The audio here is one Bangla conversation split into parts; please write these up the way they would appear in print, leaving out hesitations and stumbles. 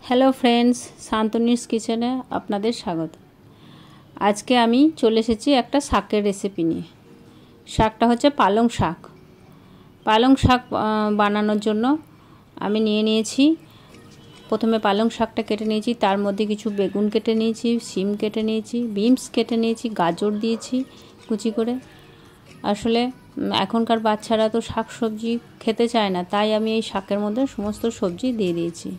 হ্যালো ফ্রেন্ডস, শান্তনুস কিচেনে আপনাদের স্বাগত। আজকে আমি চলে এসেছি একটা শাকের রেসিপি নিয়ে। শাকটা হচ্ছে পালং শাক। পালং শাক বানানোর জন্য আমি নিয়েছি, প্রথমে পালং শাকটা কেটে নিয়েছি, তার মধ্যে কিছু বেগুন কেটে নিয়েছি, শিম কেটে নিয়েছি, বিনস কেটে নিয়েছি, গাজর দিয়েছি কুচি করে। আসলে এখনকার বাচ্চারা তো শাক সবজি খেতে চায় না, তাই আমি এই শাকের মধ্যে সমস্ত সবজি দিয়ে দিয়েছি।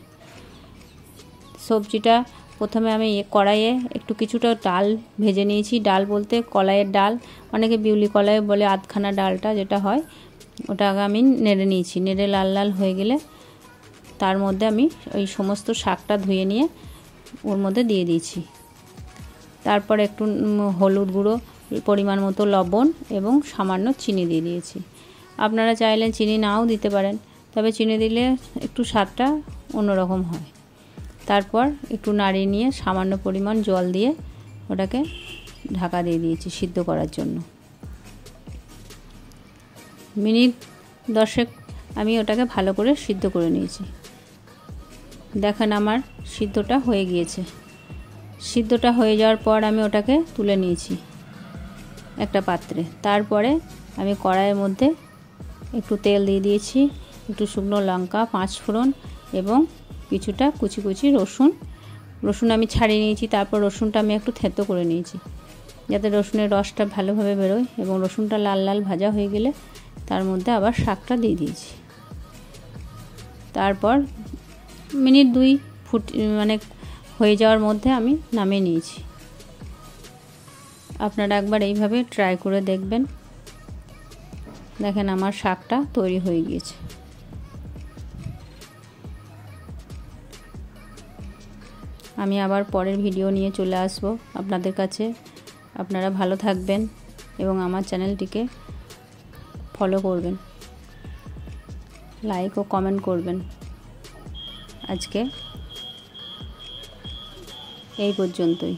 সবজিটা প্রথমে আমি কড়াইয়ে একটু কিছুটা ডাল ভেজে নিয়েছি। ডাল বলতে কলাইয়ের ডাল, অনেকে বিউলি কলাই বলে, আধখানা ডালটা যেটা হয় ওটা আমি নেড়ে নিয়েছি। নেড়ে লাল লাল হয়ে গেলে তার মধ্যে আমি ওই সমস্ত শাকটা ধুয়ে নিয়ে ওর মধ্যে দিয়ে দিয়েছি। তারপর একটু হলুদ গুঁড়ো, পরিমাণ মতো লবণ এবং সামান্য চিনি দিয়ে দিয়েছি। আপনারা চাইলে চিনি নাও দিতে পারেন, তবে চিনি দিলে একটু স্বাদটা অন্যরকম হয়। তারপর একটু নাড়িয়ে নিয়ে সামান্য পরিমাণ জল দিয়ে ওটাকে ঢাকা দিয়ে দিয়েছি সিদ্ধ করার জন্য। মিনিট 10 আমি ওটাকে ভালো করে সিদ্ধ করে নিয়েছি। দেখেন আমার সিদ্ধটা হয়ে গিয়েছে। সিদ্ধটা হয়ে যাওয়ার পর আমি ওটাকে তুলে নিয়েছি একটা পাত্রে। তারপরে আমি কড়াইয়ের মধ্যে একটু তেল দিয়ে দিয়েছি, একটু শুকনো লঙ্কা, 5 ফোড়ন এবং কিছুটা কুচি কুচি রসুন আমি ছাড়িয়ে নিয়েছি। তারপর রসুনটা আমি একটু থেঁতো করে নিয়েছি যাতে রসুনের রসটা ভালোভাবে বেরোয়, এবং রসুনটা লাল লাল ভাজা হয়ে গেলে তার মধ্যে আবার শাকটা দিয়ে দিয়েছি। তারপর মিনিট 2 হয়ে যাওয়ার মধ্যে আমি নামিয়ে নিয়েছি। আপনারা একবার এইভাবে ট্রাই করে দেখবেন। দেখেন আমার শাকটা তৈরি হয়ে গিয়েছে। আমি আবার পরের ভিডিও নিয়ে চলে আসব আপনাদের কাছে। আপনারা ভালো থাকবেন এবং আমার চ্যানেলটিকে ফলো করবেন, লাইক ও কমেন্ট করবেন। আজকে এই পর্যন্তই।